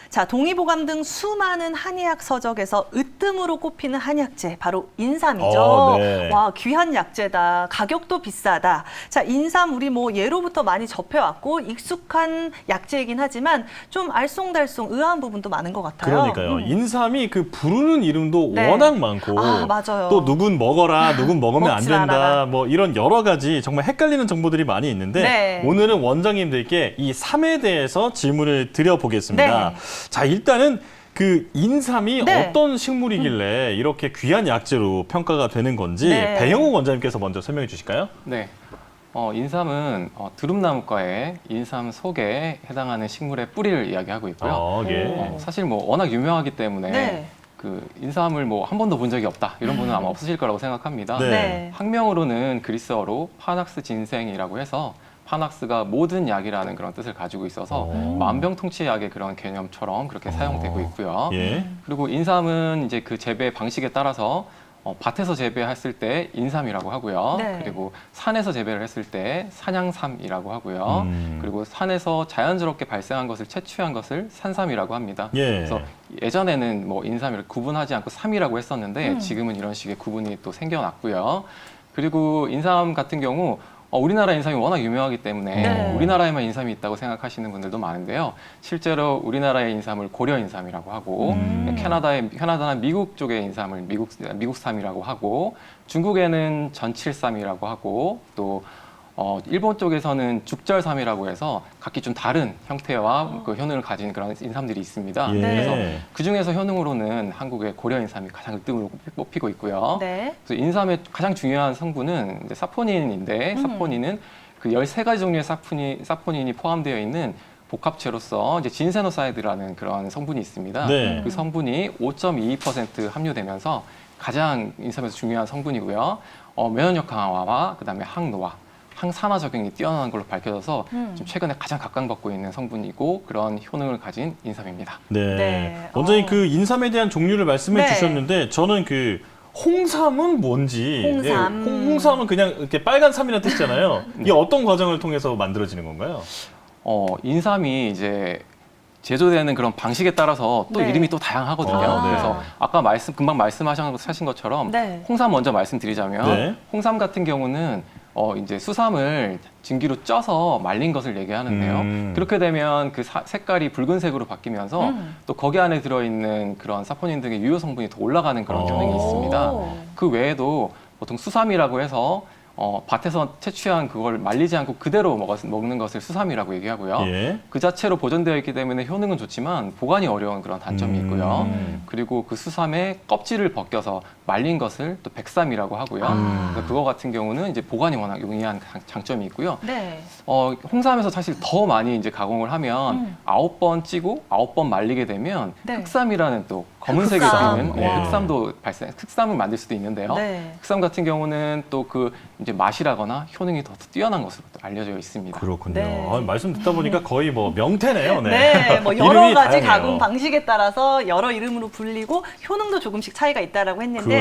자, 동의보감 등 수많은 한의학 서적에서 으뜸으로 꼽히는 한약재, 바로 인삼이죠. 네. 와, 귀한 약재다. 가격도 비싸다. 자, 인삼 우리 뭐 예로부터 많이 접해왔고 익숙한 약재이긴 하지만 좀 알쏭달쏭 의아한 부분도 많은 것 같아요. 그러니까요. 인삼이 그 부르는 이름도 네. 워낙 많고 아, 맞아요. 또 누군 먹어라, 누군 먹으면 안 먹지 된다. 말아라. 뭐 이런 여러 가지 정말 헷갈리는 정보들이 많이 있는데 네. 오늘은 원장님들께 이 삼에 대해서 질문을 드려보겠습니다. 네. 자, 일단은 그 인삼이 네. 어떤 식물이길래 이렇게 귀한 약재로 평가가 되는 건지 네. 배영욱 원장님께서 먼저 설명해 주실까요? 네. 인삼은 드lum나무과의 인삼 속에 해당하는 식물의 뿌리를 이야기하고 있고요. 예. 사실 뭐 워낙 유명하기 때문에 네. 그 인삼을 뭐 한 번도 본 적이 없다 이런 분은 아마 없으실 거라고 생각합니다. 네. 네. 학명으로는 그리스어로 파낙스 진생이라고 해서 파낙스가 모든 약이라는 그런 뜻을 가지고 있어서 만병통치약의 그런 개념처럼 그렇게 사용되고 있고요. 예. 그리고 인삼은 이제 그 재배 방식에 따라서 밭에서 재배했을 때 인삼이라고 하고요. 네. 그리고 산에서 재배를 했을 때 산양삼이라고 하고요. 그리고 산에서 자연스럽게 발생한 것을 채취한 것을 산삼이라고 합니다. 예. 그래서 예전에는 뭐 인삼을 구분하지 않고 삼이라고 했었는데 지금은 이런 식의 구분이 또 생겨났고요. 그리고 인삼 같은 경우 우리나라 인삼이 워낙 유명하기 때문에 네. 우리나라에만 인삼이 있다고 생각하시는 분들도 많은데요. 실제로 우리나라의 인삼을 고려 인삼이라고 하고 캐나다나 미국 쪽의 인삼을 미국삼이라고 하고 중국에는 전칠삼이라고 하고 또 일본 쪽에서는 죽절삼이라고 해서 각기 좀 다른 형태와 그 효능을 가진 그런 인삼들이 있습니다. 예. 그래서 그 중에서 효능으로는 한국의 고려 인삼이 가장 으뜸으로 뽑히고 있고요. 네. 그래서 인삼의 가장 중요한 성분은 이제 사포닌인데 사포닌은 그 13가지 종류의 사포닌이 포함되어 있는 복합체로서 이제 진세노사이드라는 그런 성분이 있습니다. 네. 그 성분이 5.22% 함유되면서 가장 인삼에서 중요한 성분이고요. 면역력 강화와 그다음에 항노화, 항산화 작용이 뛰어난 걸로 밝혀져서 지금 최근에 가장 각광받고 있는 성분이고 그런 효능을 가진 인삼입니다. 네. 네. 원장님 그 인삼에 대한 종류를 말씀해 네. 주셨는데 저는 그 홍삼은 뭔지 홍삼. 홍삼은 그냥 이렇게 빨간 삼이라는 뜻이잖아요. 이게 어떤 과정을 통해서 만들어지는 건가요? 인삼이 이제 제조되는 그런 방식에 따라서 또 네. 이름이 또 다양하거든요. 아, 네. 그래서 아까 금방 말씀하신 것처럼 네. 홍삼 먼저 말씀드리자면 네. 홍삼 같은 경우는 이제 수삼을 증기로 쪄서 말린 것을 얘기하는데요. 그렇게 되면 그 색깔이 붉은색으로 바뀌면서 또 거기 안에 들어있는 그런 사포닌 등의 유효 성분이 더 올라가는 그런 효능이 있습니다. 오. 그 외에도 보통 수삼이라고 해서 밭에서 채취한 그걸 말리지 않고 그대로 먹는 것을 수삼이라고 얘기하고요. 예. 그 자체로 보존되어 있기 때문에 효능은 좋지만 보관이 어려운 그런 단점이 있고요. 그리고 그 수삼의 껍질을 벗겨서 말린 것을 또 백삼이라고 하고요. 그래서 그거 같은 경우는 이제 보관이 워낙 용이한 장점이 있고요. 네. 홍삼에서 사실 더 많이 이제 가공을 하면 9번 찌고 9번 말리게 되면 네. 흑삼이라는 또 검은색이 흑삼. 되는 와. 흑삼을 만들 수도 있는데요. 네. 흑삼 같은 경우는 또 그 이제 맛이라거나 효능이 더 뛰어난 것으로 또 알려져 있습니다. 그렇군요. 네. 말씀 듣다 보니까 거의 뭐 명태네요. 네, 뭐 여러 이름이 가지 다양해요. 가공 방식에 따라서 여러 이름으로 불리고 효능도 조금씩 차이가 있다라고 했는데